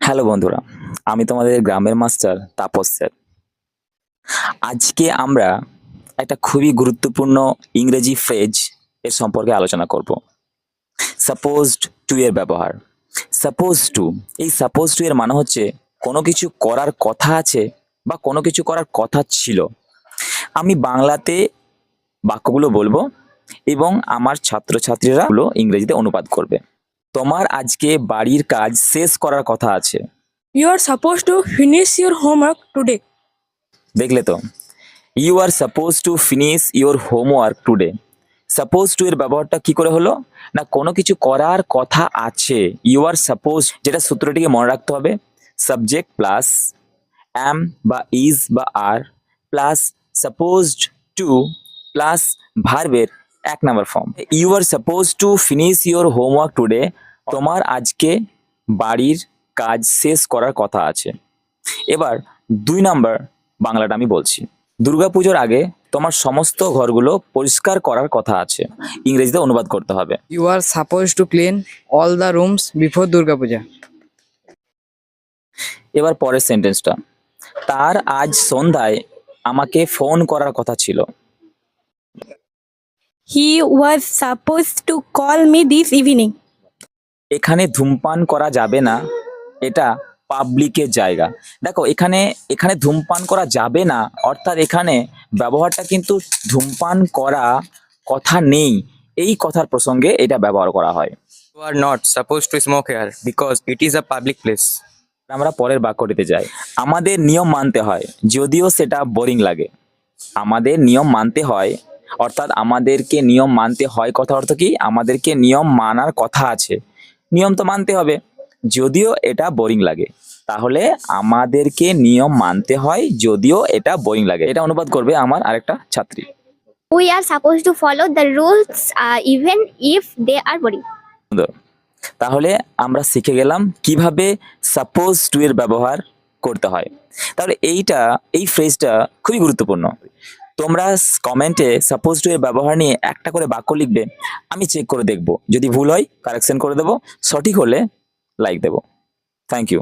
Hello বন্ধুরা, আমি তোমাদের গ্রামের মাস্টার তাপস স্যার। আজকে আমরা একটা খুবই গুরুত্বপূর্ণ ইংরেজি ফ্রেজ এর সম্পর্কে আলোচনা করব। সাপোজড টু এর ব্যবহার। সাপোজ টু, এই সাপোজ টু এর মানে হচ্ছে কোনো কিছু করার কথা আছে বা কোনো কিছু করার কথা ছিল। আমি বাংলাতে বাক্যগুলো বলবো এবং আমার ছাত্রছাত্রীরা গুলো ইংরেজিতে অনুবাদ করবে। তোমার আজকে বাড়ির কাজ শেষ করার কথা আছে। You are supposed to finish your homework today. দেখলে তো, you are suppose to finish your homework today. Suppose to এর ব্যবহারটা কি করে হলো না, কোনো কিছু করার কথা আছে, ইউ আর সাপোজ, যেটা সূত্রটিকে মনে রাখতে হবে, সাবজেক্ট প্লাস অ্যাম বা ইজ বা are plus supposed to plus ভার্বের এক number form. You are suppose to finish your homework today, তোমার আজকে বাড়ির কাজ শেষ করার কথা আছে। এবার 2 নাম্বার বাংলাটা আমি বলছি। দুর্গাপুজোর আগে তোমার সমস্ত ঘরগুলো পরিষ্কার করার কথা আছে, ইংরেজিতে অনুবাদ করতে হবে। You are supposed to clean all the rooms before Durga Puja. এবার পরের সেন্টেন্সটা, তার আজ সন্ধ্যায় আমাকে ফোন করার কথা ছিল। He was supposed to call me this evening. এখানে ধূমপান করা যাবে না, এটা পাবলিকের জায়গা। দেখো, এখানে এখানে ধূমপান করা যাবে না, অর্থাৎ এখানে ব্যবহারটা কিন্তু ধূমপান করা কথা নেই, এই কথার প্রসঙ্গে এটা ব্যবহার করা হয়। You are not supposed to smoke here because it is a public place. আমরা পরের বাক্যটিতে যাই। আমাদের নিয়ম মানতে হয় যদিও সেটা বোরিং লাগে। আমাদের নিয়ম মানতে হয়, অর্থাৎ আমাদেরকে নিয়ম মানতে হয়, কথা অর্থ কি, আমাদেরকে নিয়ম মানার কথা আছে, নিয়ম তো মানতে হবে যদিও এটা বোরিং লাগে। তাহলে আমাদেরকে নিয়ম মানতে হয় যদিও এটা বোরিং লাগে, এটা অনুবাদ করবে আমার আরেকটা ছাত্রী। We are supposed to follow the rules even if they are boring. সুন্দর। তাহলে আমরা শিখে গেলাম কিভাবে সাপোজ টু এর ব্যবহার করতে হয়। তাহলে এই ফ্রেজটা খুবই গুরুত্বপূর্ণ। তোমরা কমেন্টে সাপোজ টু এর ব্যবহার নিয়ে একটা করে বাক্য লিখবে, আমি চেক করে দেখব, যদি ভুল হয় কারেকশন করে দেবো, সঠিক হলে লাইক দেবো। Thank you.